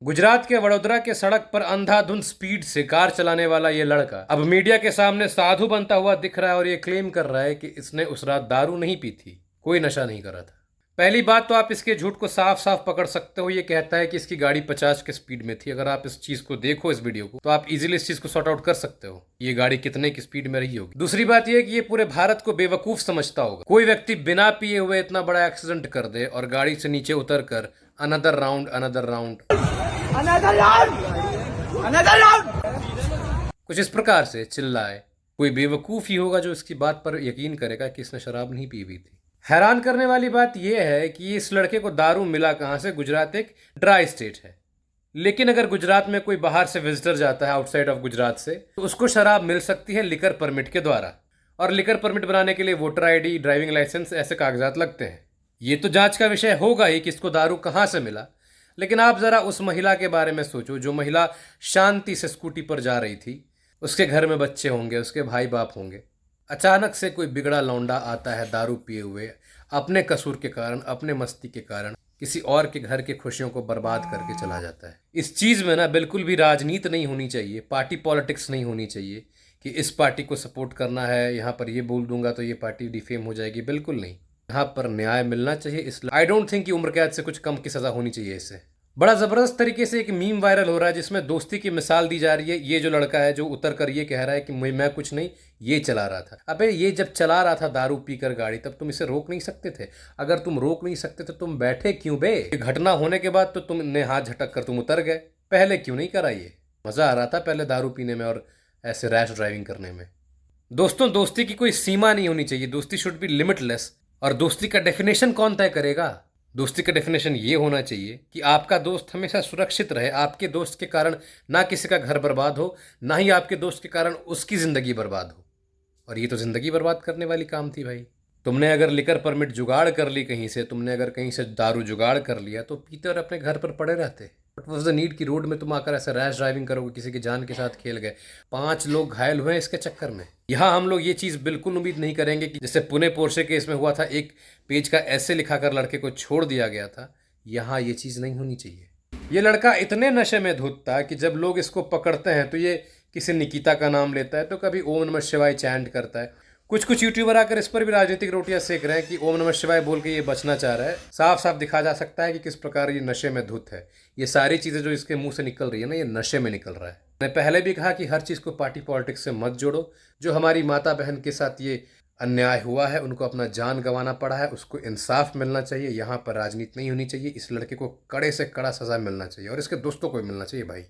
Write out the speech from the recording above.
गुजरात के वडोदरा के सड़क पर अंधाधुंध स्पीड से कार चलाने वाला ये लड़का अब मीडिया के सामने साधु बनता हुआ दिख रहा है और ये क्लेम कर रहा है कि इसने उस रात दारू नहीं पी थी, कोई नशा नहीं करा था। पहली बात तो आप इसके झूठ को साफ साफ पकड़ सकते हो। ये कहता है कि इसकी गाड़ी 50 के स्पीड में थी। अगर आप इस चीज को देखो, इस वीडियो को, तो आप इजीली इस चीज को सॉर्ट आउट कर सकते हो ये गाड़ी कितने की स्पीड में रही होगी। दूसरी बात यह कि ये पूरे भारत को बेवकूफ समझता होगा। कोई व्यक्ति बिना पिए हुए इतना बड़ा एक्सीडेंट कर दे और गाड़ी से नीचे उतर कर another round another round Another round! Another round! कुछ इस प्रकार से चिल्लाए, कोई बेवकूफ ही होगा जो इसकी बात पर यकीन करेगा कि इसने शराब नहीं पी हुई थी। हैरान करने वाली बात यह है कि इस लड़के को दारू मिला कहां से। गुजरात एक ड्राई स्टेट है, लेकिन अगर गुजरात में कोई बाहर से विजिटर जाता है आउटसाइड ऑफ गुजरात से, तो उसको शराब मिल सकती है लिकर परमिट के द्वारा। और लिकर परमिट बनाने के लिए वोटर आईडी, ड्राइविंग लाइसेंस, ऐसे कागजात लगते हैं। ये तो जांच का विषय होगा ही कि इसको दारू कहां से मिला। लेकिन आप जरा उस महिला के बारे में सोचो, जो महिला शांति से स्कूटी पर जा रही थी। उसके घर में बच्चे होंगे, उसके भाई बाप होंगे। अचानक से कोई बिगड़ा लौंडा आता है दारू पिए हुए, अपने कसूर के कारण, अपने मस्ती के कारण किसी और के घर की खुशियों को बर्बाद करके चला जाता है। इस चीज़ में ना बिल्कुल भी राजनीति नहीं होनी चाहिए, पार्टी पॉलिटिक्स नहीं होनी चाहिए कि इस पार्टी को सपोर्ट करना है, यहाँ पर ये बोल दूंगा तो ये पार्टी डिफेम हो जाएगी। बिल्कुल नहीं, यहाँ पर न्याय मिलना चाहिए। इसलिए आई डोंट थिंक कि उम्र कैद से कुछ कम की सज़ा होनी चाहिए इससे। बड़ा ज़बरदस्त तरीके से एक मीम वायरल हो रहा है जिसमें दोस्ती की मिसाल दी जा रही है। ये जो लड़का है जो उतर कर ये कह रहा है कि मैं कुछ नहीं, ये चला रहा था। अबे ये जब चला रहा था दारू पीकर गाड़ी, तब तुम इसे रोक नहीं सकते थे? अगर तुम रोक नहीं सकते तो तुम बैठे क्यों बे? घटना होने के बाद तो तुमने हाथ झटक कर तुम उतर गए, पहले क्यों नहीं करा? ये मज़ा आ रहा था पहले दारू पीने में और ऐसे रैश ड्राइविंग करने में। दोस्तों, दोस्ती की कोई सीमा नहीं होनी चाहिए। दोस्ती शुड बी लिमिटलेस। और दोस्ती का डेफिनेशन कौन तय करेगा? दोस्ती का डेफिनेशन ये होना चाहिए कि आपका दोस्त हमेशा सुरक्षित रहे। आपके दोस्त के कारण ना किसी का घर बर्बाद हो, ना ही आपके दोस्त के कारण उसकी ज़िंदगी बर्बाद हो। और ये तो ज़िंदगी बर्बाद करने वाली काम थी भाई। तुमने अगर लिकर परमिट जुगाड़ कर ली कहीं से, तुमने अगर कहीं से दारू जुगाड़ कर लिया, तो पीते और अपने घर पर पड़े रहते। बट वॉज द नीड की रोड में तुम आकर ऐसा रैश ड्राइविंग करोगे, किसी की जान के साथ खेल गए, 5 लोग घायल हुए इसके चक्कर में। यहाँ हम लोग ये चीज़ बिल्कुल उम्मीद नहीं करेंगे कि जैसे पुणे पोर्शे केस में हुआ था, एक पेज का ऐसे लिखाकर लड़के को छोड़ दिया गया था। यहाँ ये चीज़ नहीं होनी चाहिए। ये लड़का इतने नशे में धुत था कि जब लोग इसको पकड़ते हैं तो ये किसी निकिता का नाम लेता है, तो कभी ओम नमः शिवाय चैंट करता है। कुछ कुछ यूट्यूबर आकर इस पर भी राजनीतिक रोटियां सेक रहे हैं कि ओम नमः शिवाय बोल के ये बचना चाह रहा है। साफ साफ दिखा जा सकता है कि किस प्रकार ये नशे में धुत है। ये सारी चीज़ें जो इसके मुंह से निकल रही है ना, ये नशे में निकल रहा है। मैंने पहले भी कहा कि हर चीज़ को पार्टी पॉलिटिक्स से मत जोड़ो। जो हमारी माता बहन के साथ ये अन्याय हुआ है, उनको अपना जान गंवाना पड़ा है, उसको इंसाफ मिलना चाहिए। यहाँ पर राजनीति नहीं होनी चाहिए। इस लड़के को कड़े से कड़ा सज़ा मिलना चाहिए और इसके दोस्तों को भी मिलना चाहिए भाई।